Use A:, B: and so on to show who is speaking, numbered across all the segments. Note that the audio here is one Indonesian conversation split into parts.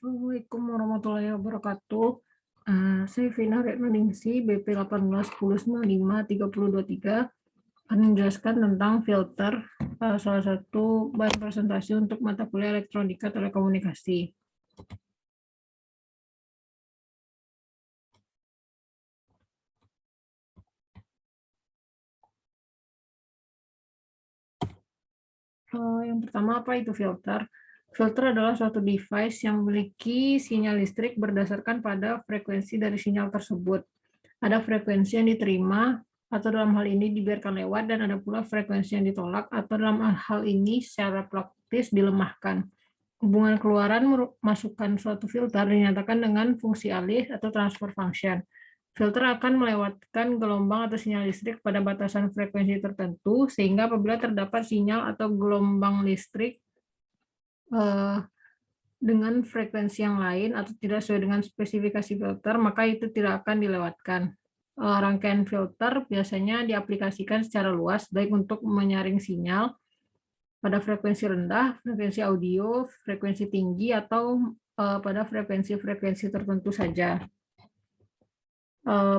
A: Assalamualaikum warahmatullahi wabarakatuh. Saya Vina Retnaningsi, BP 18 10 95 3023 akan menjelaskan tentang filter, salah satu bahan presentasi untuk mata kuliah elektronika telekomunikasi. Yang pertama, apa itu filter? Filter adalah suatu device yang memiliki sinyal listrik berdasarkan pada frekuensi dari sinyal tersebut. Ada frekuensi yang diterima atau dalam hal ini dibiarkan lewat, dan ada pula frekuensi yang ditolak atau dalam hal ini secara praktis dilemahkan. Hubungan keluaran masukkan suatu filter dinyatakan dengan fungsi alih atau transfer function. Filter akan melewatkan gelombang atau sinyal listrik pada batasan frekuensi tertentu, sehingga apabila terdapat sinyal atau gelombang listrik dengan frekuensi yang lain atau tidak sesuai dengan spesifikasi filter, maka itu tidak akan dilewatkan. Rangkaian filter biasanya diaplikasikan secara luas, baik untuk menyaring sinyal pada frekuensi rendah, frekuensi audio, frekuensi tinggi, atau pada frekuensi-frekuensi tertentu saja.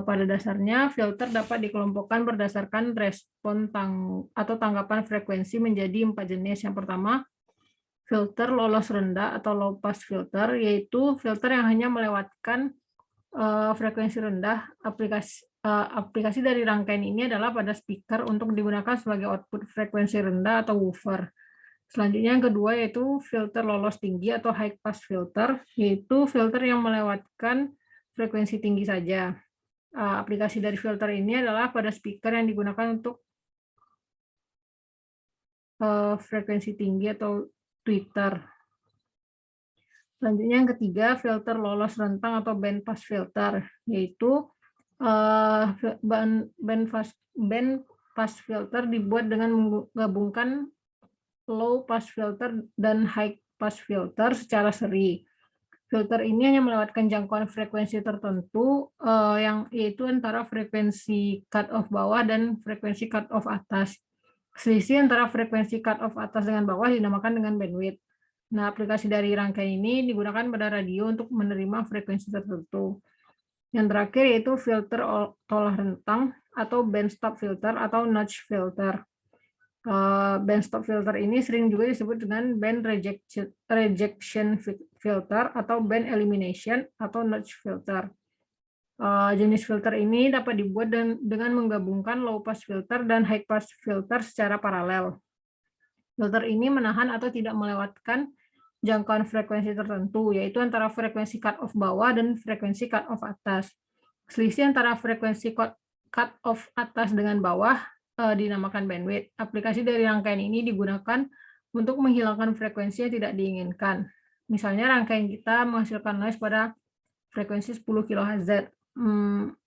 A: Pada dasarnya, filter dapat dikelompokkan berdasarkan respon atau tanggapan frekuensi menjadi 4 jenis. Yang pertama, filter lolos rendah atau low pass filter, yaitu filter yang hanya melewatkan frekuensi rendah. Aplikasi dari rangkaian ini adalah pada speaker untuk digunakan sebagai output frekuensi rendah atau woofer. Selanjutnya yang kedua yaitu filter lolos tinggi atau high pass filter, yaitu filter yang melewatkan frekuensi tinggi saja. Aplikasi dari filter ini adalah pada speaker yang digunakan untuk frekuensi tinggi atau tweeter. Selanjutnya yang ketiga, filter lolos rentang atau band pass filter, yaitu band pass filter dibuat dengan menggabungkan low pass filter dan high pass filter secara seri. Filter ini hanya melewatkan jangkauan frekuensi tertentu, yaitu antara frekuensi cut-off bawah dan frekuensi cut-off atas. Selisih antara frekuensi cut-off atas dengan bawah dinamakan dengan bandwidth. Nah, aplikasi dari rangkaian ini digunakan pada radio untuk menerima frekuensi tertentu. Yang terakhir yaitu filter tolak rentang atau band stop filter atau notch filter. Band stop filter ini sering juga disebut dengan band rejection filter atau band elimination atau notch filter. Jenis filter ini dapat dibuat dengan menggabungkan low pass filter dan high pass filter secara paralel. Filter ini menahan atau tidak melewatkan jangkauan frekuensi tertentu, yaitu antara frekuensi cut-off bawah dan frekuensi cut-off atas. Selisih antara frekuensi cut-off atas dengan bawah dinamakan bandwidth. Aplikasi dari rangkaian ini digunakan untuk menghilangkan frekuensi yang tidak diinginkan. Misalnya rangkaian kita menghasilkan noise pada frekuensi 10 kHz.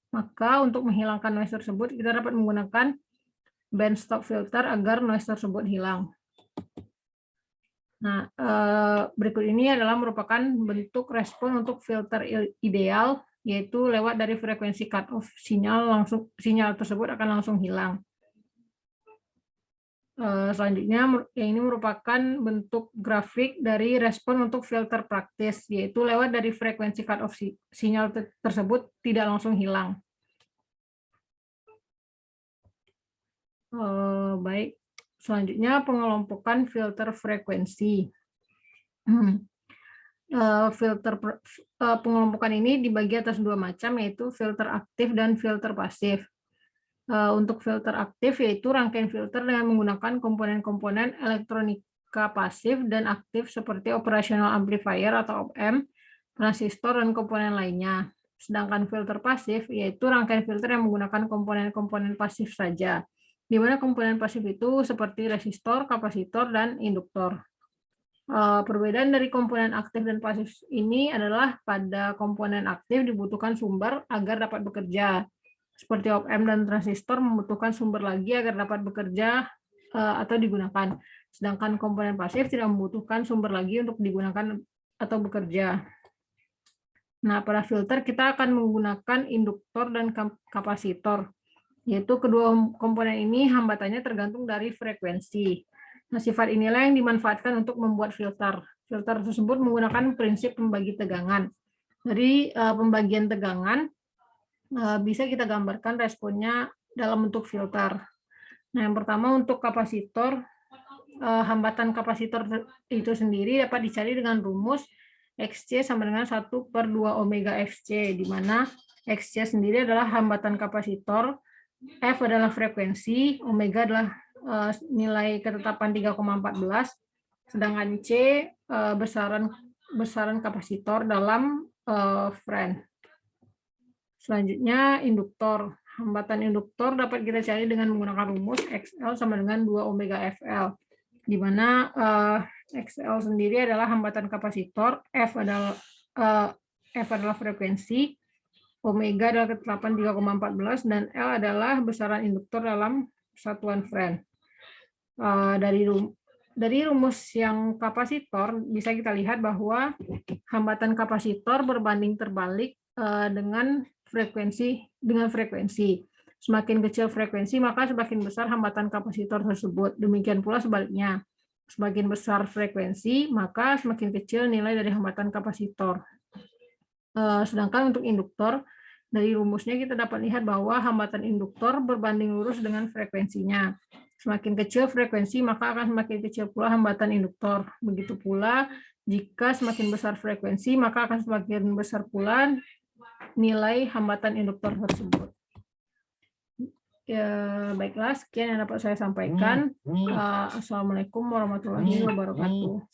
A: Maka untuk menghilangkan noise tersebut, kita dapat menggunakan band stop filter agar noise tersebut hilang. Nah, berikut ini adalah merupakan bentuk respon untuk filter ideal, yaitu lewat dari frekuensi cut-off, sinyal tersebut akan langsung hilang. Selanjutnya, ini merupakan bentuk grafik dari respon untuk filter praktis, yaitu lewat dari frekuensi cut-off sinyal tersebut tidak langsung hilang. Baik, selanjutnya pengelompokan filter frekuensi. Pengelompokan ini dibagi atas dua macam, yaitu filter aktif dan filter pasif. Untuk filter aktif yaitu rangkaian filter dengan menggunakan komponen-komponen elektronika pasif dan aktif seperti operational amplifier atau op-amp, transistor, dan komponen lainnya. Sedangkan filter pasif yaitu rangkaian filter yang menggunakan komponen-komponen pasif saja, di mana komponen pasif itu seperti resistor, kapasitor, dan induktor. Perbedaan dari komponen aktif dan pasif ini adalah pada komponen aktif dibutuhkan sumber agar dapat bekerja. Seperti op-amp dan transistor membutuhkan sumber lagi agar dapat bekerja atau digunakan. Sedangkan komponen pasif tidak membutuhkan sumber lagi untuk digunakan atau bekerja. Nah, pada filter kita akan menggunakan induktor dan kapasitor, yaitu kedua komponen ini hambatannya tergantung dari frekuensi. Nah, sifat inilah yang dimanfaatkan untuk membuat filter. Filter tersebut menggunakan prinsip pembagi tegangan. Dari pembagian tegangan, bisa kita gambarkan responnya dalam bentuk filter. Nah, yang pertama untuk kapasitor, hambatan kapasitor itu sendiri dapat dicari dengan rumus XC sama dengan 1/2 omega FC, di mana XC sendiri adalah hambatan kapasitor, F adalah frekuensi, omega adalah nilai ketetapan 3,14, sedangkan C besaran kapasitor dalam Farad. Selanjutnya induktor. Hambatan induktor dapat kita cari dengan menggunakan rumus XL sama dengan 2 omega FL, di mana XL sendiri adalah hambatan kapasitor, F adalah frekuensi, omega adalah ketetapan 3,14, dan L adalah besaran induktor dalam satuan Farad. Dari rumus yang kapasitor bisa kita lihat bahwa hambatan kapasitor berbanding terbalik dengan frekuensi. Semakin kecil frekuensi, maka semakin besar hambatan kapasitor tersebut. Demikian pula sebaliknya. Semakin besar frekuensi, maka semakin kecil nilai dari hambatan kapasitor. Sedangkan untuk induktor, dari rumusnya kita dapat lihat bahwa hambatan induktor berbanding lurus dengan frekuensinya. Semakin kecil frekuensi, maka akan semakin kecil pula hambatan induktor. Begitu pula, jika semakin besar frekuensi, maka akan semakin besar pula nilai hambatan induktor tersebut. Ya, baiklah, sekian yang dapat saya sampaikan. Assalamualaikum warahmatullahi wabarakatuh.